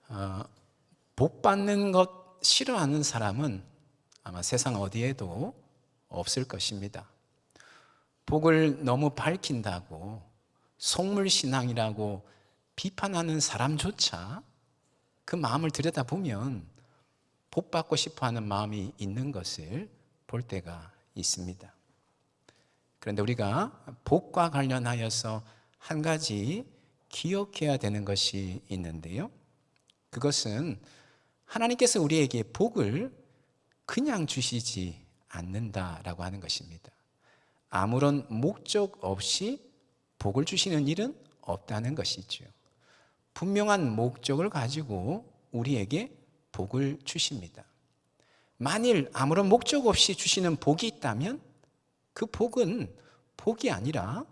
어, 복 받는 것 싫어하는 사람은 아마 세상 어디에도 없을 것입니다. 복을 너무 밝힌다고 속물신앙이라고 비판하는 사람조차 그 마음을 들여다보면 복 받고 싶어하는 마음이 있는 것을 볼 때가 있습니다. 그런데 우리가 복과 관련하여서 한 가지 기억해야 되는 것이 있는데요, 그것은 하나님께서 우리에게 복을 그냥 주시지 않는다라고 하는 것입니다. 아무런 목적 없이 복을 주시는 일은 없다는 것이죠. 분명한 목적을 가지고 우리에게 복을 주십니다. 만일 아무런 목적 없이 주시는 복이 있다면 그 복은 복이 아니라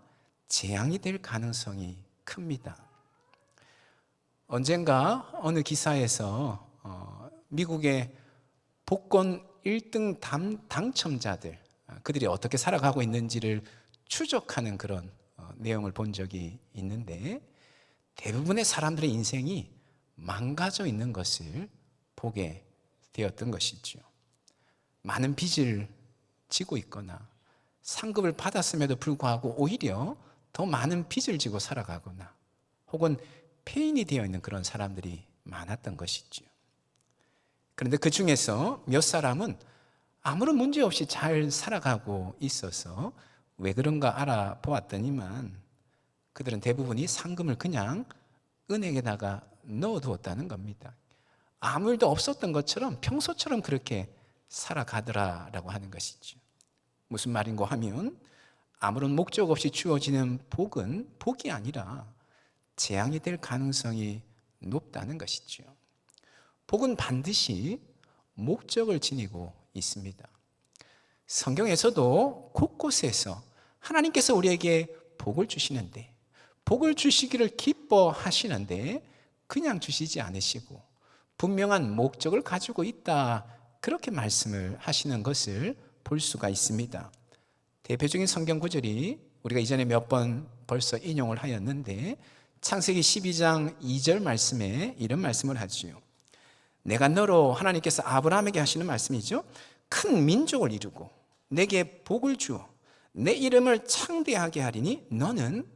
재앙이 될 가능성이 큽니다. 언젠가 어느 기사에서 미국의 복권 1등 당첨자들, 그들이 어떻게 살아가고 있는지를 추적하는 그런 내용을 본 적이 있는데, 대부분의 사람들의 인생이 망가져 있는 것을 보게 되었던 것이죠. 많은 빚을 지고 있거나 상급을 받았음에도 불구하고 오히려 더 많은 빚을 지고 살아가거나 혹은 폐인이 되어 있는 그런 사람들이 많았던 것이죠. 그런데 그 중에서 몇 사람은 아무런 문제 없이 잘 살아가고 있어서 왜 그런가 알아보았더니만 그들은 대부분이 상금을 그냥 은행에다가 넣어두었다는 겁니다. 아무 일도 없었던 것처럼 평소처럼 그렇게 살아가더라라고 하는 것이죠. 무슨 말인고 하면 아무런 목적 없이 주어지는 복은 복이 아니라 재앙이 될 가능성이 높다는 것이죠. 복은 반드시 목적을 지니고 있습니다. 성경에서도 곳곳에서 하나님께서 우리에게 복을 주시는데, 복을 주시기를 기뻐하시는데 그냥 주시지 않으시고 분명한 목적을 가지고 있다, 그렇게 말씀을 하시는 것을 볼 수가 있습니다. 대표적인 성경 구절이 우리가 이전에 몇 번 벌써 인용을 하였는데, 창세기 12장 2절 말씀에 이런 말씀을 하지요. 내가 너로, 하나님께서 아브라함에게 하시는 말씀이죠, 큰 민족을 이루고 내게 복을 주어 내 이름을 창대하게 하리니 너는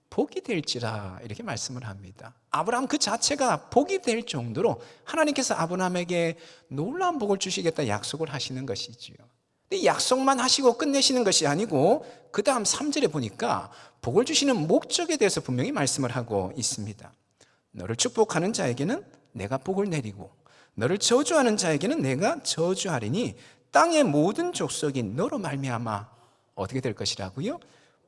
복이 될지라, 이렇게 말씀을 합니다. 아브라함 그 자체가 복이 될 정도로 하나님께서 아브라함에게 놀라운 복을 주시겠다 약속을 하시는 것이지요. 근데 약속만 하시고 끝내시는 것이 아니고 그 다음 3절에 보니까 복을 주시는 목적에 대해서 분명히 말씀을 하고 있습니다. 너를 축복하는 자에게는 내가 복을 내리고 너를 저주하는 자에게는 내가 저주하리니 땅의 모든 족속이 너로 말미암아 어떻게 될 것이라고요?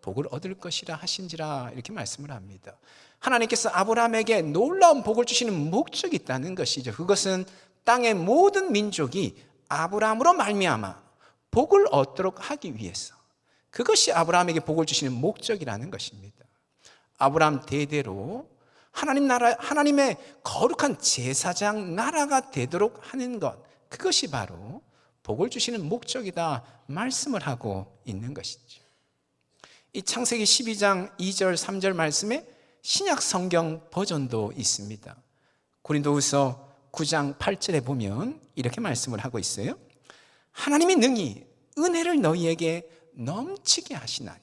복을 얻을 것이라 하신지라, 이렇게 말씀을 합니다. 하나님께서 아브라함에게 놀라운 복을 주시는 목적이 있다는 것이죠. 그것은 땅의 모든 민족이 아브라함으로 말미암아 복을 얻도록 하기 위해서, 그것이 아브라함에게 복을 주시는 목적이라는 것입니다. 아브라함 대대로 하나님 나라, 하나님의 거룩한 제사장 나라가 되도록 하는 것, 그것이 바로 복을 주시는 목적이다 말씀을 하고 있는 것이죠. 이 창세기 12장 2절 3절 말씀에 신약 성경 버전도 있습니다. 고린도후서 9장 8절에 보면 이렇게 말씀을 하고 있어요. 하나님이 능히 은혜를 너희에게 넘치게 하시나니,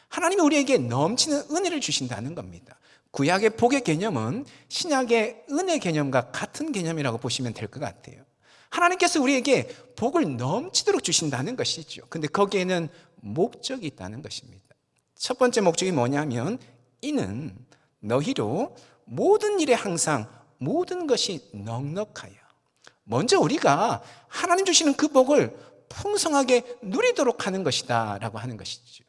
하나님이 우리에게 넘치는 은혜를 주신다는 겁니다. 구약의 복의 개념은 신약의 은혜 개념과 같은 개념이라고 보시면 될 것 같아요. 하나님께서 우리에게 복을 넘치도록 주신다는 것이죠. 근데 거기에는 목적이 있다는 것입니다. 첫 번째 목적이 뭐냐면, 이는 너희로 모든 일에 항상 모든 것이 넉넉하여, 먼저 우리가 하나님 주시는 그 복을 풍성하게 누리도록 하는 것이다 라고 하는 것이죠.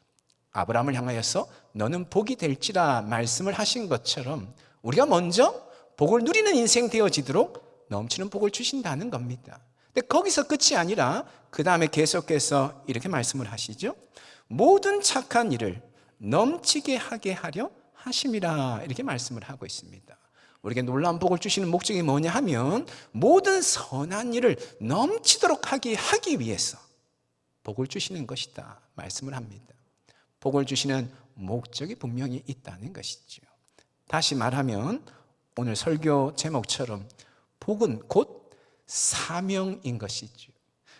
아브라함을 향하여서 너는 복이 될지라 말씀을 하신 것처럼 우리가 먼저 복을 누리는 인생 되어지도록 넘치는 복을 주신다는 겁니다. 근데 거기서 끝이 아니라 그 다음에 계속해서 이렇게 말씀을 하시죠. 모든 착한 일을 넘치게 하게 하려 하심이라, 이렇게 말씀을 하고 있습니다. 우리에게 놀라운 복을 주시는 목적이 뭐냐 하면, 모든 선한 일을 넘치도록 하기 위해서 복을 주시는 것이다 말씀을 합니다. 복을 주시는 목적이 분명히 있다는 것이죠. 다시 말하면 오늘 설교 제목처럼 복은 곧 사명인 것이죠.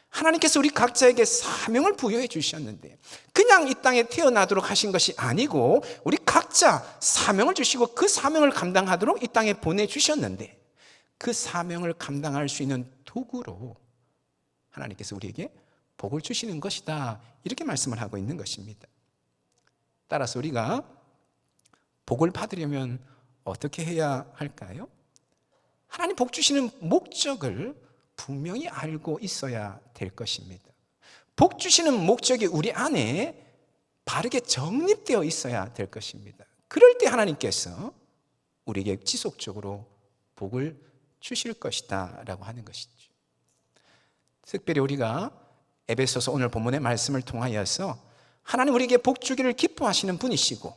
하나님께서 우리 각자에게 사명을 부여해 주셨는데 그냥 이 땅에 태어나도록 하신 것이 아니고 우리 각자 사명을 주시고 그 사명을 감당하도록 이 땅에 보내주셨는데 그 사명을 감당할 수 있는 도구로 하나님께서 우리에게 복을 주시는 것이다, 이렇게 말씀을 하고 있는 것입니다. 따라서 우리가 복을 받으려면 어떻게 해야 할까요? 하나님 복 주시는 목적을 분명히 알고 있어야 될 것입니다. 복 주시는 목적이 우리 안에 바르게 정립되어 있어야 될 것입니다. 그럴 때 하나님께서 우리에게 지속적으로 복을 주실 것이다 라고 하는 것이죠. 특별히 우리가 에베소서 오늘 본문의 말씀을 통하여서 하나님 우리에게 복 주기를 기뻐하시는 분이시고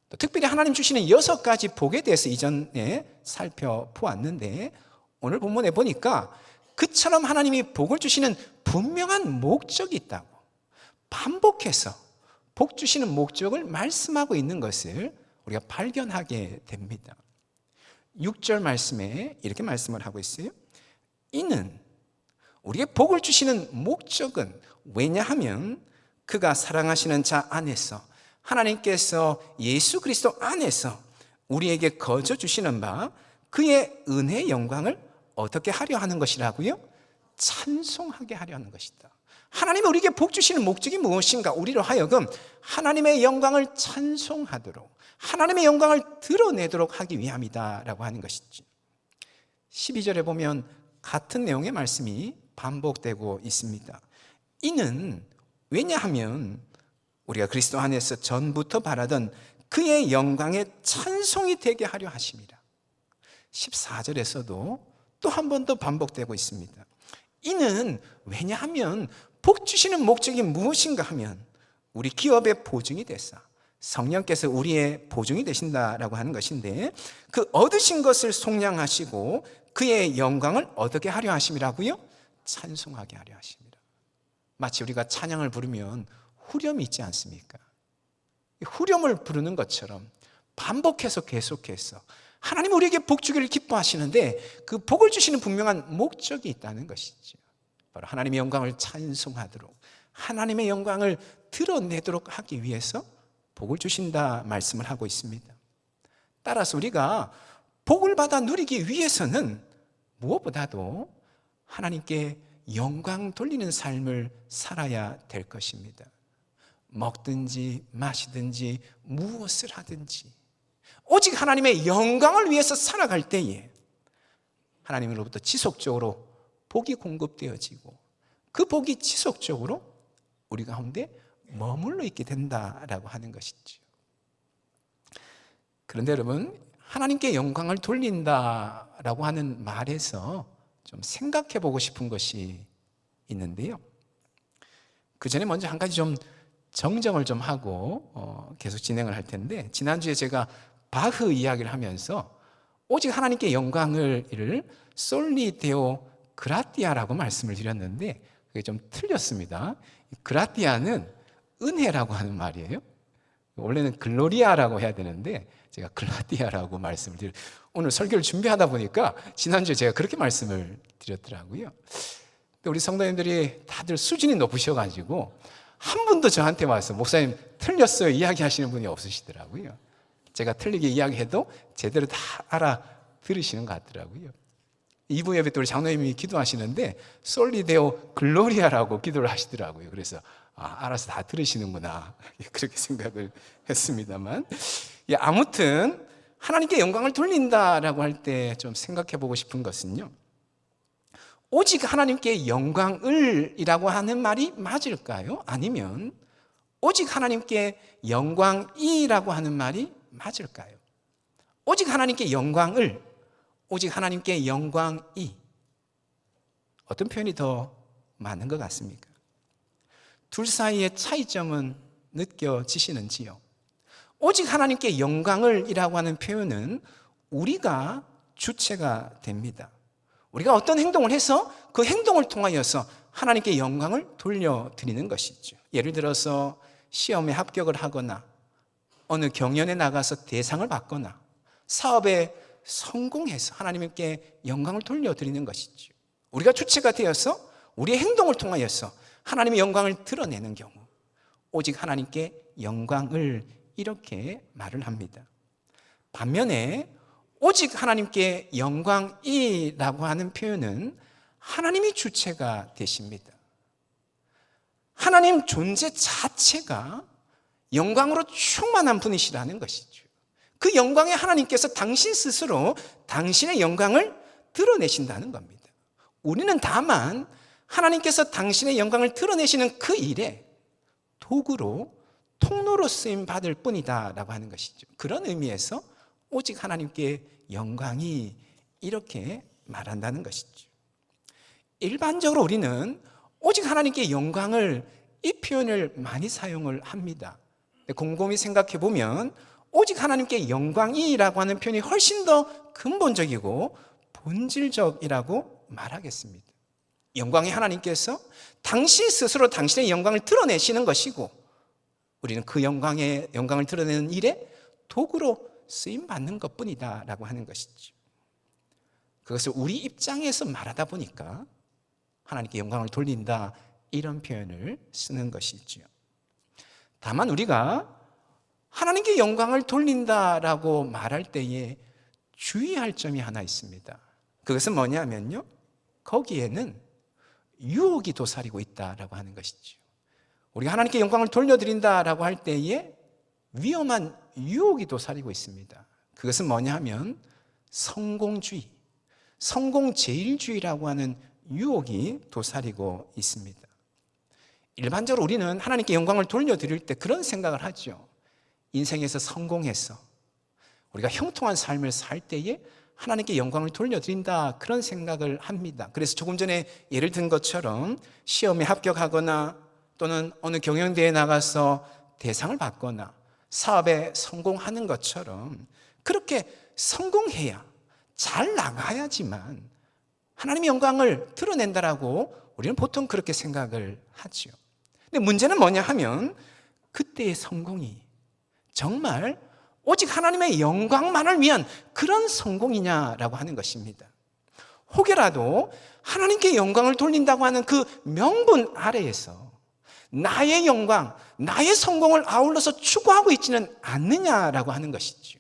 또 특별히 하나님 주시는 6가지 복에 대해서 이전에 살펴보았는데 오늘 본문에 보니까 그처럼 하나님이 복을 주시는 분명한 목적이 있다고 반복해서 복 주시는 목적을 말씀하고 있는 것을 우리가 발견하게 됩니다. 6절 말씀에 이렇게 말씀을 하고 있어요. 이는 우리에게 복을 주시는 목적은 왜냐하면 그가 사랑하시는 자 안에서 하나님께서 예수 그리스도 안에서 우리에게 거저 주시는 바 그의 은혜의 영광을 어떻게 하려 하는 것이라고요? 찬송하게 하려 하는 것이다. 하나님이 우리에게 복 주시는 목적이 무엇인가? 우리로 하여금 하나님의 영광을 찬송하도록 하나님의 영광을 드러내도록 하기 위함이다 라고 하는 것이지. 12절에 보면 같은 내용의 말씀이 반복되고 있습니다. 이는 왜냐하면 우리가 그리스도 안에서 전부터 바라던 그의 영광의 찬송이 되게 하려 하심이라. 14절에서도 또 한 번 더 반복되고 있습니다. 이는 왜냐하면 복 주시는 목적이 무엇인가 하면 우리 기업의 보증이 됐어. 성령께서 우리의 보증이 되신다라고 하는 것인데 그 얻으신 것을 속량하시고 그의 영광을 어떻게 하려 하심이라고요? 찬송하게 하려 하심이라. 마치 우리가 찬양을 부르면 후렴이 있지 않습니까? 후렴을 부르는 것처럼 반복해서 계속해서 하나님 우리에게 복 주기를 기뻐하시는데 그 복을 주시는 분명한 목적이 있다는 것이죠. 바로 하나님의 영광을 찬송하도록 하나님의 영광을 드러내도록 하기 위해서 복을 주신다 말씀을 하고 있습니다. 따라서 우리가 복을 받아 누리기 위해서는 무엇보다도 하나님께 영광 돌리는 삶을 살아야 될 것입니다. 먹든지 마시든지 무엇을 하든지 오직 하나님의 영광을 위해서 살아갈 때에 하나님으로부터 지속적으로 복이 공급되어지고 그 복이 지속적으로 우리 가운데 머물러 있게 된다라고 하는 것이죠. 그런데 여러분, 하나님께 영광을 돌린다라고 하는 말에서 좀 생각해 보고 싶은 것이 있는데요. 그 전에 먼저 한 가지 좀 정정을 좀 하고 계속 진행을 할 텐데, 지난주에 제가 바흐 이야기를 하면서 오직 하나님께 영광을 솔리 데오 그라티아라고 말씀을 드렸는데 그게 좀 틀렸습니다. 그라티아는 은혜라고 하는 말이에요. 원래는 글로리아라고 해야 되는데 제가 글라티아라고 말씀을 드려요. 오늘 설교를 준비하다 보니까 지난주에 제가 그렇게 말씀을 드렸더라고요. 근데 우리 성도님들이 다들 수준이 높으셔가지고 한 분도 저한테 와서 목사님 틀렸어요 이야기하시는 분이 없으시더라고요. 제가 틀리게 이야기해도 제대로 다 알아들으시는 것 같더라고요. 2부 예배 때 우리 장로님이 기도하시는데 솔리데오 글로리아라고 기도를 하시더라고요. 그래서 알아서 다 들으시는구나 그렇게 생각을 했습니다만, 아무튼 하나님께 영광을 돌린다라고 할 때 좀 생각해 보고 싶은 것은요, 오직 하나님께 영광을이라고 하는 말이 맞을까요? 아니면 오직 하나님께 영광이라고 하는 말이 맞을까요? 오직 하나님께 영광을, 오직 하나님께 영광이, 어떤 표현이 더 맞는 것 같습니까? 둘 사이의 차이점은 느껴지시는지요? 오직 하나님께 영광을 이라고 하는 표현은 우리가 주체가 됩니다. 우리가 어떤 행동을 해서 그 행동을 통하여서 하나님께 영광을 돌려드리는 것이죠. 예를 들어서 시험에 합격을 하거나 어느 경연에 나가서 대상을 받거나 사업에 성공해서 하나님께 영광을 돌려드리는 것이죠. 우리가 주체가 되어서 우리의 행동을 통하여서 하나님의 영광을 드러내는 경우 오직 하나님께 영광을 이렇게 말을 합니다. 반면에 오직 하나님께 영광이라고 하는 표현은 하나님이 주체가 되십니다. 하나님 존재 자체가 영광으로 충만한 분이시라는 것이죠. 그 영광에 하나님께서 당신 스스로 당신의 영광을 드러내신다는 겁니다. 우리는 다만 하나님께서 당신의 영광을 드러내시는 그 일에 도구로, 통로로 쓰임 받을 뿐이다 라고 하는 것이죠. 그런 의미에서 오직 하나님께 영광이 이렇게 말한다는 것이죠. 일반적으로 우리는 오직 하나님께 영광을 이 표현을 많이 사용을 합니다. 곰곰이 생각해 보면 오직 하나님께 영광이라고 하는 표현이 훨씬 더 근본적이고 본질적이라고 말하겠습니다. 영광의 하나님께서 당신 스스로 당신의 영광을 드러내시는 것이고 우리는 그 영광을 드러내는 일에 도구로 쓰임받는 것뿐이다 라고 하는 것이죠. 그것을 우리 입장에서 말하다 보니까 하나님께 영광을 돌린다 이런 표현을 쓰는 것이죠. 다만 우리가 하나님께 영광을 돌린다라고 말할 때에 주의할 점이 하나 있습니다. 그것은 뭐냐면요, 거기에는 유혹이 도사리고 있다라고 하는 것이죠. 우리가 하나님께 영광을 돌려드린다라고 할 때에 위험한 유혹이 도사리고 있습니다. 그것은 뭐냐 하면 성공주의, 성공제일주의라고 하는 유혹이 도사리고 있습니다. 일반적으로 우리는 하나님께 영광을 돌려드릴 때 그런 생각을 하죠. 인생에서 성공해서 우리가 형통한 삶을 살 때에 하나님께 영광을 돌려드린다 그런 생각을 합니다. 그래서 조금 전에 예를 든 것처럼 시험에 합격하거나 또는 어느 경영대회에 나가서 대상을 받거나 사업에 성공하는 것처럼 그렇게 성공해야 잘 나가야지만 하나님의 영광을 드러낸다라고 우리는 보통 그렇게 생각을 하죠. 근데 문제는 뭐냐 하면 그때의 성공이 정말 오직 하나님의 영광만을 위한 그런 성공이냐라고 하는 것입니다. 혹여라도 하나님께 영광을 돌린다고 하는 그 명분 아래에서 나의 영광, 나의 성공을 아울러서 추구하고 있지는 않느냐라고 하는 것이죠.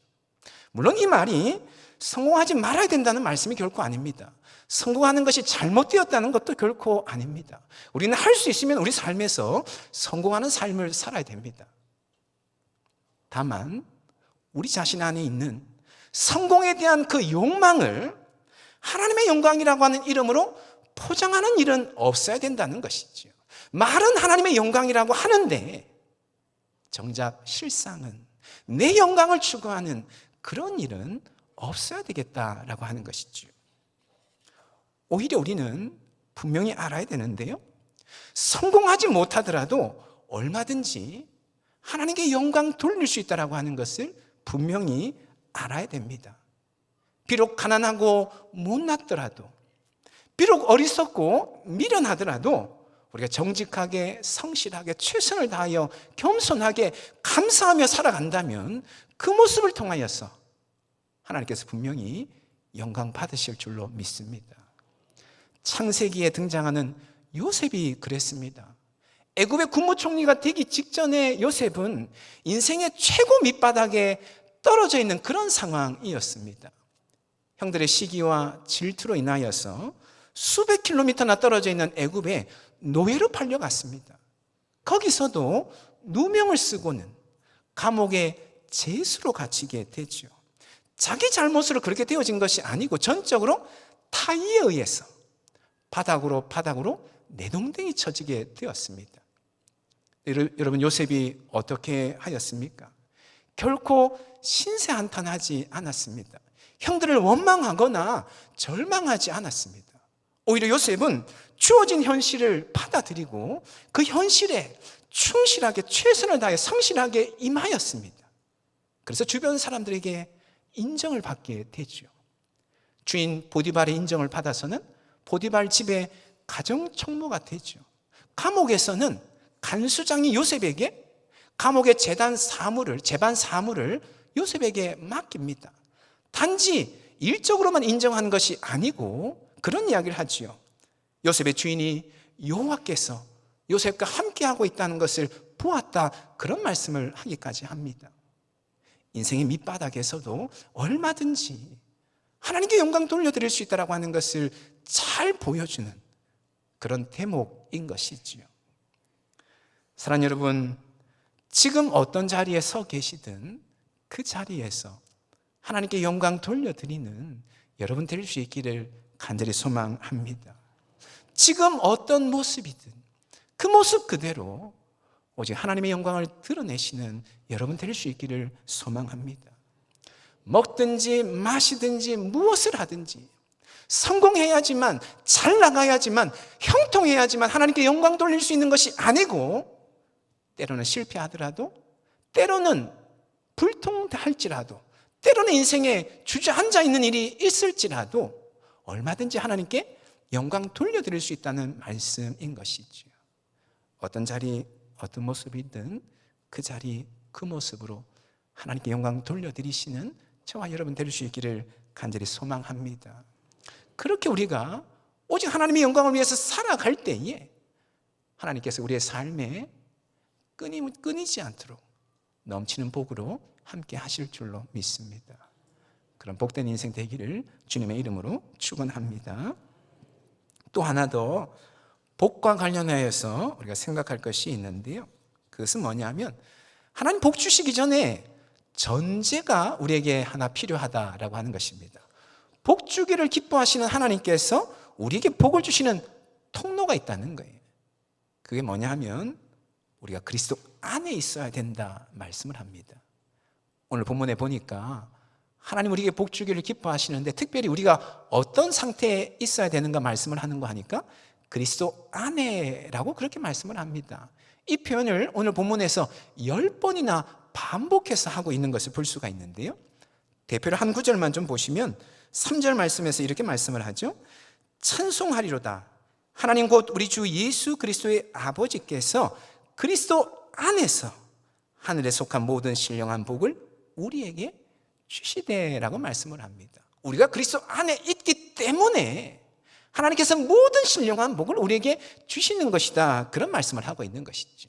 물론 이 말이 성공하지 말아야 된다는 말씀이 결코 아닙니다. 성공하는 것이 잘못되었다는 것도 결코 아닙니다. 우리는 할 수 있으면 우리 삶에서 성공하는 삶을 살아야 됩니다. 다만 우리 자신 안에 있는 성공에 대한 그 욕망을 하나님의 영광이라고 하는 이름으로 포장하는 일은 없어야 된다는 것이죠. 말은 하나님의 영광이라고 하는데 정작 실상은 내 영광을 추구하는 그런 일은 없어야 되겠다라고 하는 것이죠. 오히려 우리는 분명히 알아야 되는데요, 성공하지 못하더라도 얼마든지 하나님께 영광 돌릴 수 있다라고 하는 것을 분명히 알아야 됩니다. 비록 가난하고 못났더라도, 비록 어리석고 미련하더라도 우리가 정직하게 성실하게 최선을 다하여 겸손하게 감사하며 살아간다면 그 모습을 통하여서 하나님께서 분명히 영광 받으실 줄로 믿습니다. 창세기에 등장하는 요셉이 그랬습니다. 애굽의 국무총리가 되기 직전에 요셉은 인생의 최고 밑바닥에 떨어져 있는 그런 상황이었습니다. 형들의 시기와 질투로 인하여서 수백 킬로미터나 떨어져 있는 애굽에 노예로 팔려갔습니다. 거기서도 누명을 쓰고는 감옥의 죄수로 갇히게 되죠. 자기 잘못으로 그렇게 되어진 것이 아니고 전적으로 타의에 의해서 바닥으로 내동댕이 쳐지게 되었습니다. 여러분, 요셉이 어떻게 하였습니까? 결코 신세한탄하지 않았습니다. 형들을 원망하거나 절망하지 않았습니다. 오히려 요셉은 주어진 현실을 받아들이고 그 현실에 충실하게 최선을 다해 성실하게 임하였습니다. 그래서 주변 사람들에게 인정을 받게 되죠. 주인 보디발의 인정을 받아서는 보디발 집의 가정총무가 되죠. 감옥에서는 간수장이 요셉에게 감옥의 재반 사무를 요셉에게 맡깁니다. 단지 일적으로만 인정한 것이 아니고 그런 이야기를 하지요. 요셉의 주인이 여호와께서 요셉과 함께하고 있다는 것을 보았다, 그런 말씀을 하기까지 합니다. 인생의 밑바닥에서도 얼마든지 하나님께 영광 돌려드릴 수 있다고 하는 것을 잘 보여주는 그런 대목인 것이지요. 사랑하는 여러분, 지금 어떤 자리에 서 계시든 그 자리에서 하나님께 영광 돌려드리는 여러분 될 수 있기를 간절히 소망합니다. 지금 어떤 모습이든 그 모습 그대로 오직 하나님의 영광을 드러내시는 여러분 될 수 있기를 소망합니다. 먹든지 마시든지 무엇을 하든지 성공해야지만, 잘 나가야지만, 형통해야지만 하나님께 영광 돌릴 수 있는 것이 아니고, 때로는 실패하더라도, 때로는 불통할지라도, 때로는 인생에 주저앉아 있는 일이 있을지라도 얼마든지 하나님께 영광 돌려드릴 수 있다는 말씀인 것이죠. 어떤 자리, 어떤 모습이든 그 자리, 그 모습으로 하나님께 영광 돌려드리시는 저와 여러분 될 수 있기를 간절히 소망합니다. 그렇게 우리가 오직 하나님의 영광을 위해서 살아갈 때에 하나님께서 우리의 삶에 끊이지 않도록 넘치는 복으로 함께 하실 줄로 믿습니다. 그런 복된 인생 되기를 주님의 이름으로 축원합니다. 또 하나 더 복과 관련하여서 우리가 생각할 것이 있는데요, 그것은 뭐냐면 하나님 복 주시기 전에 전제가 우리에게 하나 필요하다라고 하는 것입니다. 복 주기를 기뻐하시는 하나님께서 우리에게 복을 주시는 통로가 있다는 거예요. 그게 뭐냐 하면 우리가 그리스도 안에 있어야 된다 말씀을 합니다. 오늘 본문에 보니까 하나님 우리에게 복 주기를 기뻐하시는데 특별히 우리가 어떤 상태에 있어야 되는가 말씀을 하는 거 하니까 그리스도 안에라고 그렇게 말씀을 합니다. 이 표현을 오늘 본문에서 10번이나 반복해서 하고 있는 것을 볼 수가 있는데요, 대표로 한 구절만 좀 보시면 3절 말씀에서 이렇게 말씀을 하죠. 찬송하리로다 하나님 곧 우리 주 예수 그리스도의 아버지께서 그리스도 안에서 하늘에 속한 모든 신령한 복을 우리에게 주시되라고 말씀을 합니다. 우리가 그리스도 안에 있기 때문에 하나님께서 모든 신령한 복을 우리에게 주시는 것이다, 그런 말씀을 하고 있는 것이죠.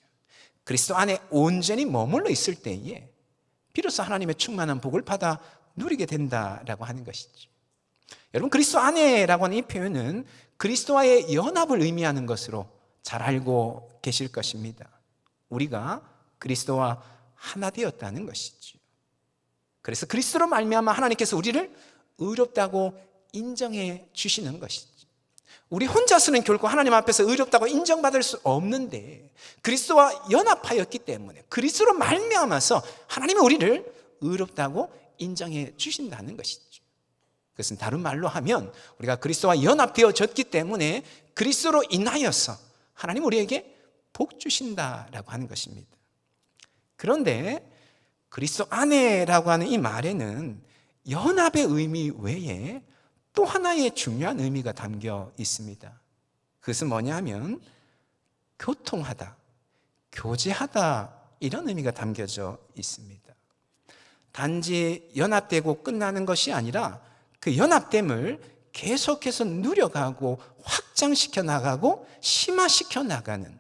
그리스도 안에 온전히 머물러 있을 때에 비로소 하나님의 충만한 복을 받아 누리게 된다라고 하는 것이죠. 여러분, 그리스도 안에라고 하는 이 표현은 그리스도와의 연합을 의미하는 것으로 잘 알고 계실 것입니다. 우리가 그리스도와 하나 되었다는 것이죠. 그래서 그리스도로 말미암아 하나님께서 우리를 의롭다고 인정해 주시는 것이죠. 우리 혼자서는 결코 하나님 앞에서 의롭다고 인정받을 수 없는데 그리스도와 연합하였기 때문에 그리스도로 말미암아서 하나님은 우리를 의롭다고 인정해 주신다는 것이죠. 그것은 다른 말로 하면 우리가 그리스도와 연합되어졌기 때문에 그리스도로 인하여서 하나님 우리에게 복 주신다라고 하는 것입니다. 그런데 그리스도 안에라고 하는 이 말에는 연합의 의미 외에 또 하나의 중요한 의미가 담겨 있습니다. 그것은 뭐냐 하면 교통하다, 교제하다, 이런 의미가 담겨져 있습니다. 단지 연합되고 끝나는 것이 아니라 그 연합됨을 계속해서 누려가고 확장시켜 나가고 심화시켜 나가는,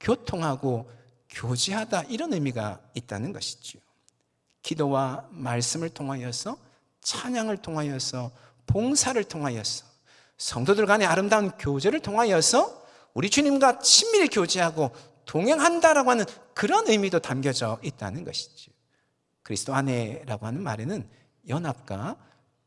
교통하고 교제하다, 이런 의미가 있다는 것이죠. 기도와 말씀을 통하여서, 찬양을 통하여서, 봉사를 통하여서, 성도들 간의 아름다운 교제를 통하여서 우리 주님과 친밀히 교제하고 동행한다라고 하는 그런 의미도 담겨져 있다는 것이죠. 그리스도 안에라고 하는 말에는 연합과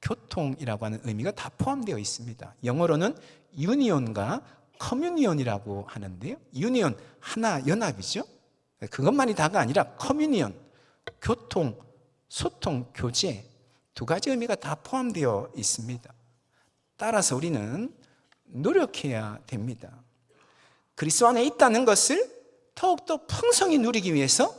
교통이라고 하는 의미가 다 포함되어 있습니다. 영어로는 유니온과 커뮤니온이라고 하는데요, 유니온, 하나, 연합이죠. 그것만이 다가 아니라 커뮤니온, 교통, 소통, 교제, 두 가지 의미가 다 포함되어 있습니다. 따라서 우리는 노력해야 됩니다. 그리스도 안에 있다는 것을 더욱더 풍성히 누리기 위해서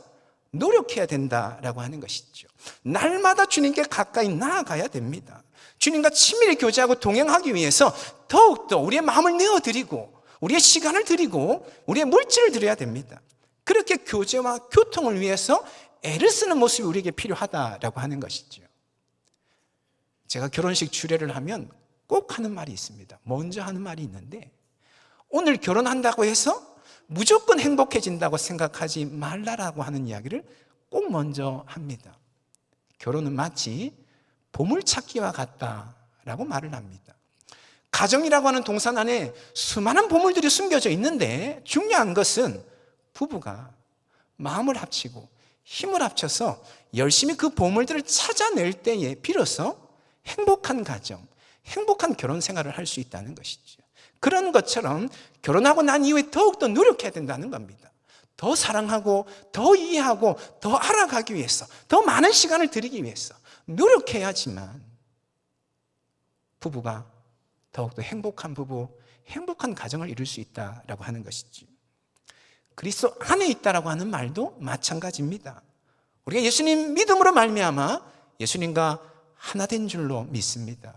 노력해야 된다라고 하는 것이죠. 날마다 주님께 가까이 나아가야 됩니다. 주님과 친밀히 교제하고 동행하기 위해서 더욱더 우리의 마음을 내어드리고 우리의 시간을 드리고 우리의 물질을 드려야 됩니다. 그렇게 교제와 교통을 위해서 애를 쓰는 모습이 우리에게 필요하다라고 하는 것이죠. 제가 결혼식 주례를 하면 꼭 하는 말이 있습니다. 먼저 하는 말이 있는데, 오늘 결혼한다고 해서 무조건 행복해진다고 생각하지 말라라고 하는 이야기를 꼭 먼저 합니다. 결혼은 마치 보물찾기와 같다라고 말을 합니다. 가정이라고 하는 동산 안에 수많은 보물들이 숨겨져 있는데, 중요한 것은 부부가 마음을 합치고 힘을 합쳐서 열심히 그 보물들을 찾아낼 때에 비로소 행복한 가정, 행복한 결혼 생활을 할 수 있다는 것이죠. 그런 것처럼 결혼하고 난 이후에 더욱더 노력해야 된다는 겁니다. 더 사랑하고 더 이해하고 더 알아가기 위해서, 더 많은 시간을 들이기 위해서 노력해야지만 부부가 더욱더 행복한 부부, 행복한 가정을 이룰 수 있다라고 하는 것이죠. 그리스도 안에 있다라고 하는 말도 마찬가지입니다. 우리가 예수님 믿음으로 말미암아 예수님과 하나 된 줄로 믿습니다.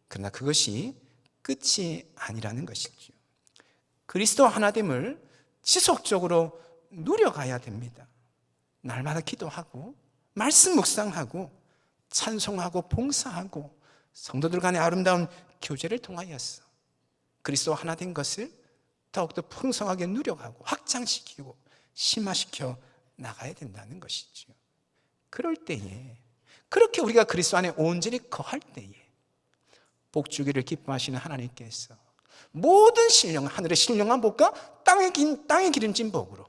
그러나 그것이 끝이 아니라는 것이죠. 그리스도 하나됨을 지속적으로 누려가야 됩니다. 날마다 기도하고 말씀 묵상하고 찬송하고 봉사하고 성도들 간의 아름다운 교제를 통하여서 그리스도 하나 된 것을 더욱더 풍성하게 누려가고 확장시키고 심화시켜 나가야 된다는 것이죠. 그럴 때에, 그렇게 우리가 그리스도 안에 온전히 거할 때에 복주기를 기뻐하시는 하나님께서 모든 신령, 하늘의 신령한 복과 땅에 기름진 복으로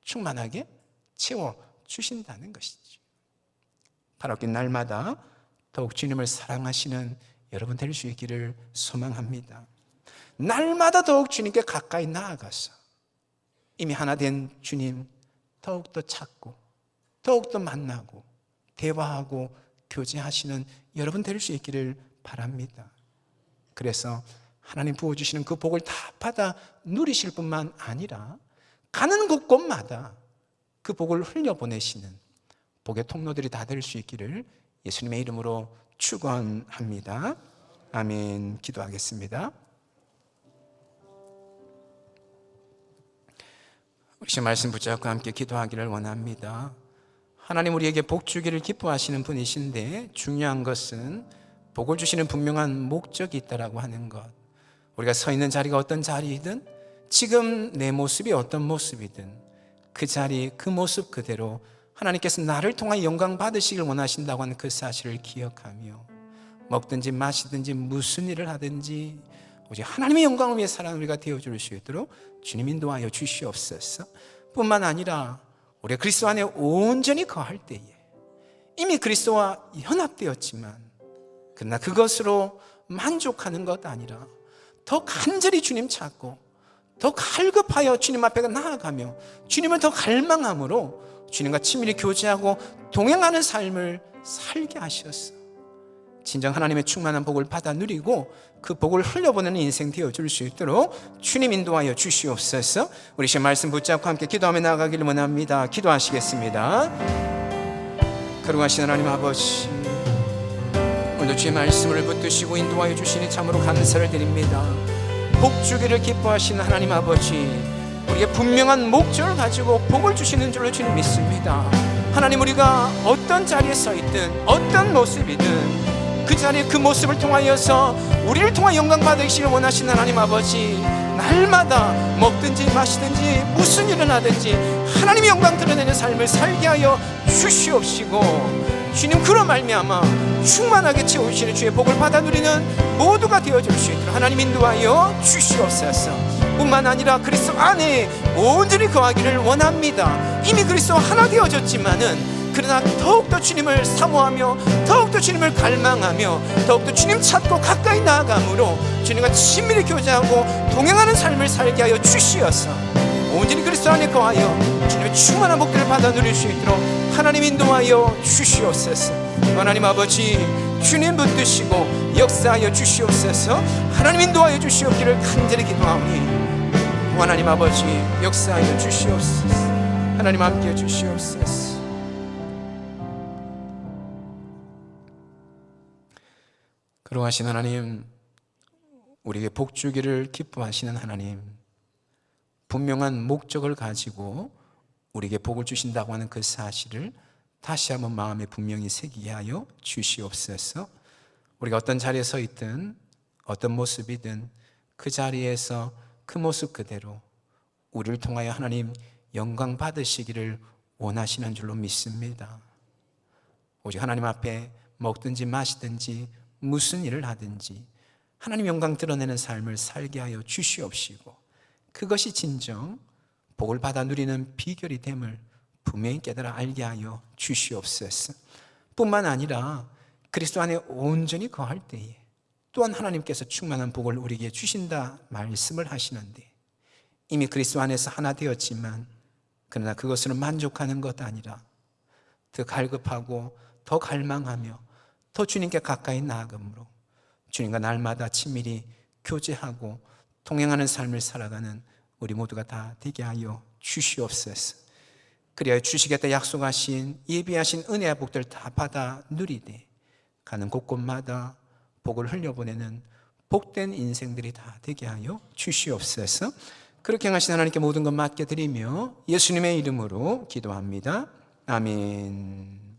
충만하게 채워주신다는 것이죠. 바라긴 날마다 더욱 주님을 사랑하시는 여러분 될 수 있기를 소망합니다. 날마다 더욱 주님께 가까이 나아가서 이미 하나 된 주님 더욱더 찾고 더욱더 만나고 대화하고 교제하시는 여러분 될 수 있기를 바랍니다. 그래서 하나님 부어주시는 그 복을 다 받아 누리실 뿐만 아니라 가는 곳곳마다 그 복을 흘려보내시는 복의 통로들이 다 될 수 있기를 예수님의 이름으로 축원합니다. 아멘. 기도하겠습니다. 우리 신 말씀 붙잡고 함께 기도하기를 원합니다. 하나님 우리에게 복 주기를 기뻐하시는 분이신데, 중요한 것은 복을 주시는 분명한 목적이 있다라고 하는 것. 우리가 서 있는 자리가 어떤 자리이든, 지금 내 모습이 어떤 모습이든 그 자리, 그 모습 그대로 하나님께서 나를 통해 영광 받으시길 원하신다고 하는 그 사실을 기억하며 먹든지 마시든지 무슨 일을 하든지 오직 하나님의 영광을 위해 사는 우리가 되어줄 수 있도록 주님 인도하여 주시옵소서. 뿐만 아니라 우리가 그리스도 안에 온전히 거할 때에 이미 그리스도와 연합되었지만, 그러나 그것으로 만족하는 것 아니라 더 간절히 주님 찾고 더 갈급하여 주님 앞에 나아가며 주님을 더 갈망함으로 주님과 친밀히 교제하고 동행하는 삶을 살게 하셨어. 진정 하나님의 충만한 복을 받아 누리고 그 복을 흘려보내는 인생 되어줄 수 있도록 주님 인도하여 주시옵소서. 우리 신 말씀 붙잡고 함께 기도하며 나아가기를 원합니다. 기도하시겠습니다. 거룩하신 하나님 아버지, 오늘도 주의 말씀을 붙드시고 인도하여 주시니 참으로 감사를 드립니다. 복 주기를 기뻐하시는 하나님 아버지, 우리의 분명한 목적을 가지고 복을 주시는 줄로 주님 믿습니다. 하나님, 우리가 어떤 자리에 서 있든 어떤 모습이든 그 자리에 그 모습을 통하여서 우리를 통해 영광 받으시길 원하시는 하나님 아버지, 날마다 먹든지 마시든지 무슨 일을 하든지 하나님의 영광 드러내는 삶을 살게 하여 주시옵시고, 주님 그로 말미암아 충만하게 채우시는 주의 복을 받아 누리는 모두가 되어줄 수 있도록 하나님 인도하여 주시옵소서. 뿐만 아니라 그리스도 안에 온전히 거하기를 원합니다. 이미 그리스도 하나 되어졌지만은 그러나 더욱더 주님을 사모하며 더욱더 주님을 갈망하며 더욱더 주님 찾고 가까이 나아감으로 주님과 친밀히 교제하고 동행하는 삶을 살게 하여 주시어서 온전히 그리스도 안에 거하여 주님의 충만한 복들을 받아 누릴 수 있도록 하나님 인도하여 주시옵소서. 하나님 아버지, 주님 붙드시고 역사하여 주시옵소서. 하나님 인도하여 주시옵기를 간절히 기도하오니 하나님 아버지 역사하여 주시옵소서. 하나님 함께해 주시옵소서. 거룩하신 하나님, 우리에게 복 주기를 기뻐하시는 하나님, 분명한 목적을 가지고 우리에게 복을 주신다고 하는 그 사실을 다시 한번 마음에 분명히 새기게 하여 주시옵소서. 우리가 어떤 자리에 서 있든 어떤 모습이든 그 자리에서 그 모습 그대로 우리를 통하여 하나님 영광 받으시기를 원하시는 줄로 믿습니다. 오직 하나님 앞에 먹든지 마시든지 무슨 일을 하든지 하나님 영광 드러내는 삶을 살게 하여 주시옵시고, 그것이 진정 복을 받아 누리는 비결이 됨을 분명히 깨달아 알게 하여 주시옵소서. 뿐만 아니라 그리스도 안에 온전히 거할 때에 또한 하나님께서 충만한 복을 우리에게 주신다 말씀을 하시는데, 이미 그리스도 안에서 하나 되었지만 그러나 그것으로 만족하는 것 아니라 더 갈급하고 더 갈망하며 더 주님께 가까이 나아감으로 주님과 날마다 친밀히 교제하고 동행하는 삶을 살아가는 우리 모두가 다 되게 하여 주시옵소서. 그리하여 주시겠다 약속하신 예비하신 은혜와 복들 다 받아 누리되 가는 곳곳마다 복을 흘려보내는 복된 인생들이 다 되게 하여 주시옵소서. 그렇게 행하신 하나님께 모든 것 맡겨드리며 예수님의 이름으로 기도합니다. 아멘.